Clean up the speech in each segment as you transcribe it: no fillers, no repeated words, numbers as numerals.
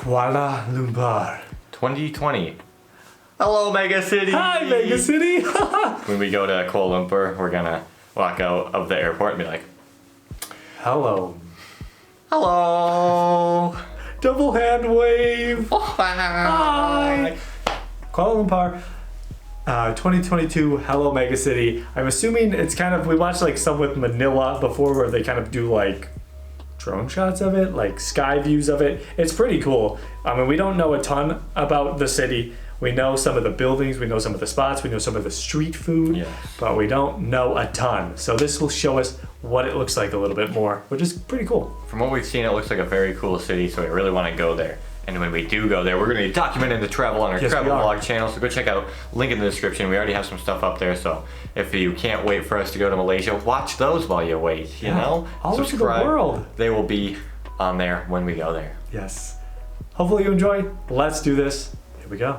Kuala Lumpur 2020. Hello, Megacity! Hi, Megacity! When we go to Kuala Lumpur, we're gonna walk out of the airport and be like, Hello. hello! Double hand wave! Hi! Kuala Lumpur 2022 Hello Megacity. I'm assuming it's kind of, we watched like some with Manila before where they kind of do like drone shots of it, like sky views of it. It's pretty cool. I mean, we don't know a ton about the city. We know some of the buildings, we know some of the spots, we know some of the street food, Yes. but we don't know a ton. So this will show us what it looks like a little bit more, which is pretty cool. From what we've seen, it looks like a very cool city, so we really want to go there. And when we do go there, we're going to be documenting the travel on our Yes, travel we are. vlog channel, so go check out, link in the description. We already have some stuff up there, so if you can't wait for us to go to Malaysia, watch those while you wait, you know? All over the world. They will be on there when we go there. Yes. Hopefully you enjoy. Let's do this. Here we go.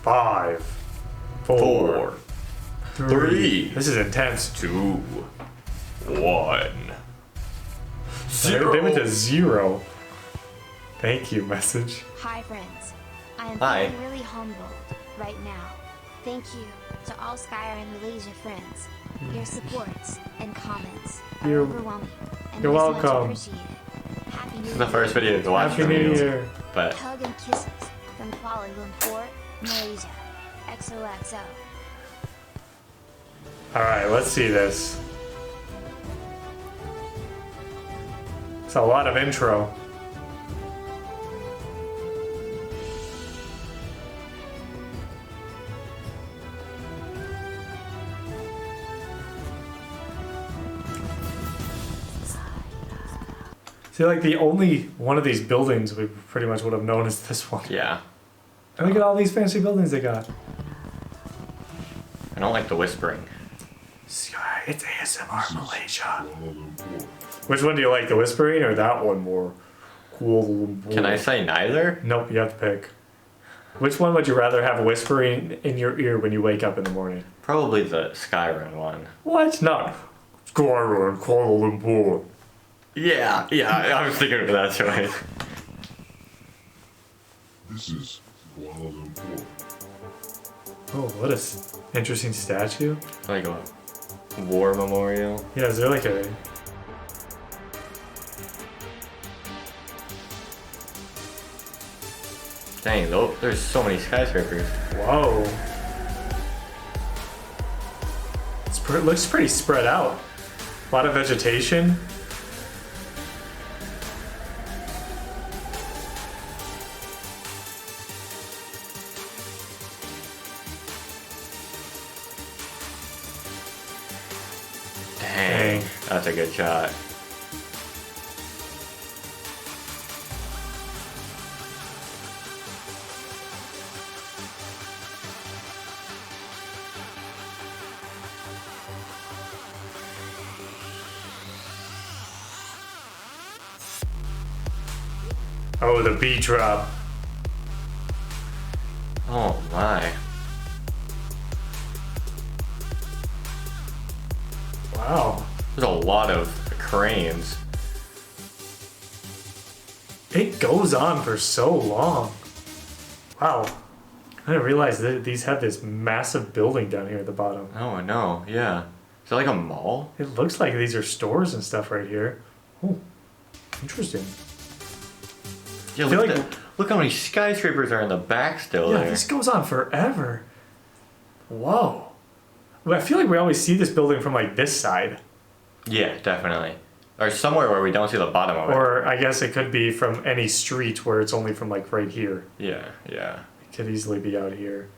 5, 4, 3. This is intense. 2, 1, They went to 0. Thank you, message. Hi friends, I am Hi. feeling really humbled right now. Thank you to all Skyline Malaysia friends. Your supports and comments are You're- overwhelming and you're it is much welcome. appreciated. Happy New This is the Year. first video to watch Happy from New you, Year. but Hug and kisses from Kuala Lumpur, Malaysia. XOXO. Alright, let's see this. It's a lot of intro. See, like the only one of these buildings we pretty much would have known is this one. yeah. And look at all these fancy buildings they got. I don't like the whispering. Sky, it's ASMR Malaysia. Which one do you like, the whispering or that one more? Kuala Lumpur. Can I say neither? Nope, you have to pick. Which one would you rather have whispering in your ear when you wake up in the morning? Probably the Skyrim one. What? Not Skyline, Kuala Lumpur. Yeah, I was thinking of that choice. This is Kuala Lumpur. Oh, what a interesting statue. Like a war memorial. Yeah, is there like a... Dang, there's so many skyscrapers. Whoa. It looks pretty spread out. A lot of vegetation. Dang, Dang. that's a good shot. Oh, the beat drop. Oh my. Wow. There's a lot of cranes. It goes on for so long. Wow. I didn't realize that these have this massive building down here at the bottom. Oh, I know, yeah. Is that like a mall? It looks like these are stores and stuff right here. Oh, interesting. Yeah, I feel look, like- at look how many skyscrapers are in the back still Yeah, there. this goes on forever. Whoa. Well, I feel like we always see this building from like this side. Yeah, definitely. Or somewhere where we don't see the bottom of it. Or I guess it could be from any street where it's only from like right here. Yeah. It could easily be out here.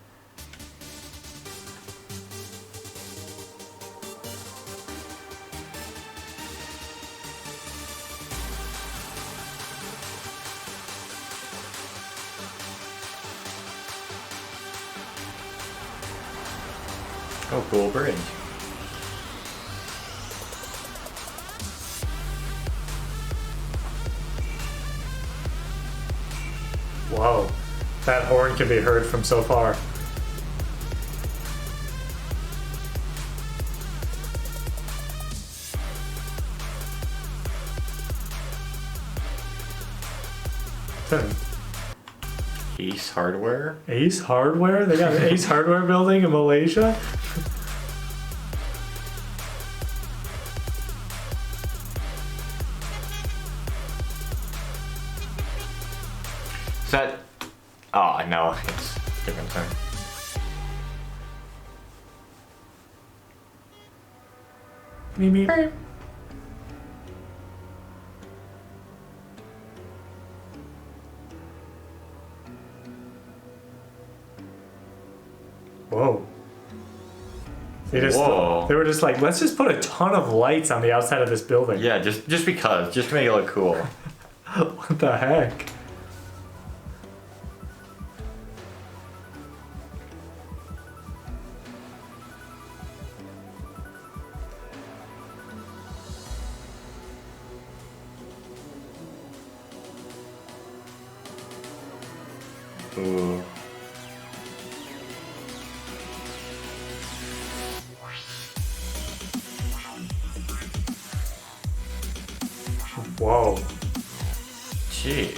Oh, cool bridge. Whoa. That horn can be heard from so far. Ace Hardware? Ace Hardware? They got an Ace Hardware building in Malaysia? Is that... Oh, no, it's a different thing. Mimi. Whoa. Whoa. They were just like, let's just put a ton of lights on the outside of this building. Yeah, just because, just to make it look cool. What the heck? Ooh. Whoa. Jeez.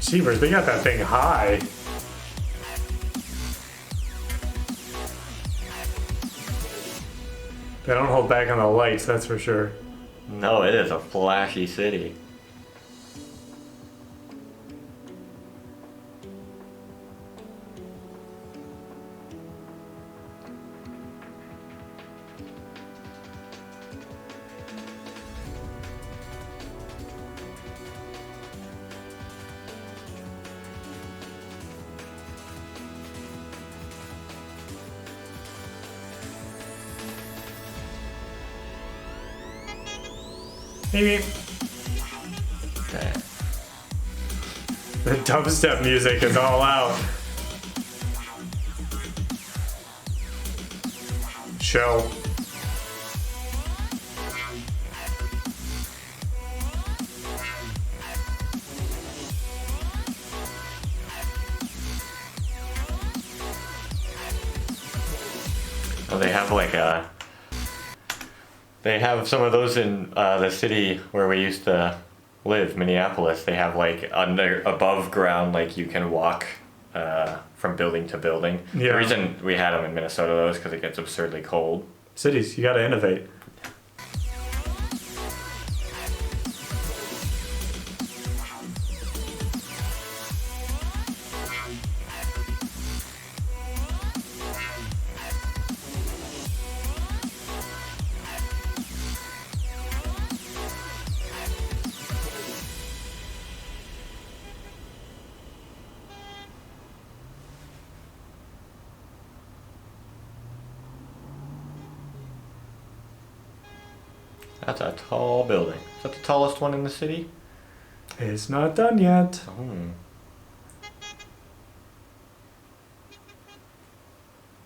Jeepers, they got that thing high. They don't hold back on the lights, that's for sure. No, it is a flashy city. Maybe. Okay. The dubstep music is all out. Show. Oh, they have like a... They have some of those in the city where we used to live, Minneapolis. They have like above ground, like you can walk from building to building. Yeah. The reason we had them in Minnesota though is because it gets absurdly cold. Cities, you gotta innovate. That's a tall building. Is that the tallest one in the city? It's not done yet. Hmm.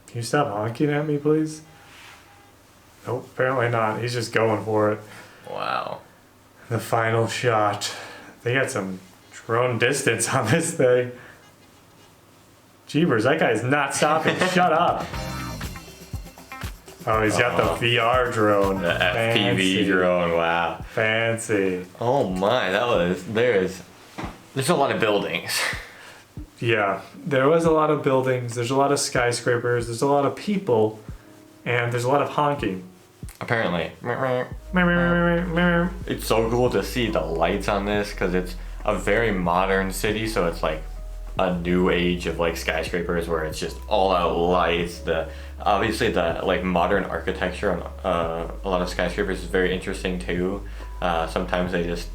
Can you stop honking at me, please? Nope, apparently not. He's just going for it. Wow. The final shot. They got some drone distance on this thing. Jeebers, that guy's not stopping. Shut up. Oh, he's got the VR drone. The FPV Fancy. drone, wow. Fancy. Oh my, there's a lot of buildings. Yeah, there was a lot of buildings, there's a lot of skyscrapers, there's a lot of people, and there's a lot of honking. Apparently. It's so cool to see the lights on this because it's a very modern city, so it's like a new age of like skyscrapers where it's just all out lights. Obviously the like modern architecture on a lot of skyscrapers is very interesting too. Sometimes they just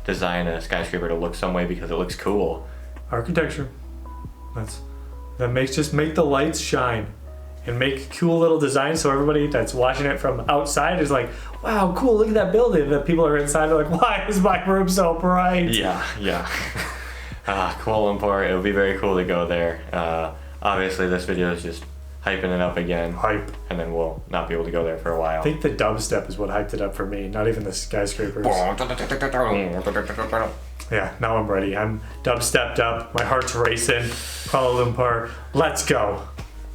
design a skyscraper to look some way because it looks cool. Architecture. Just make the lights shine and make cool little designs so everybody that's watching it from outside is like, wow, cool, look at that building. And the people are inside are like, why is my room so bright? Yeah. Kuala Lumpur, it would be very cool to go there. Obviously this video is just hyping it up again. Hype. And then we'll not be able to go there for a while. I think the dubstep is what hyped it up for me, not even the skyscrapers. Yeah, now I'm ready. I'm dubstepped up. My heart's racing. Kuala Lumpur. Let's go.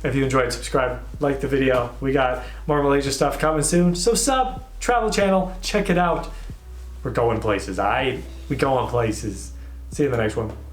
If you enjoyed, subscribe, like the video. We got more Malaysia stuff coming soon. So sub, travel channel, check it out. We're going places. We going places. See you in the next one.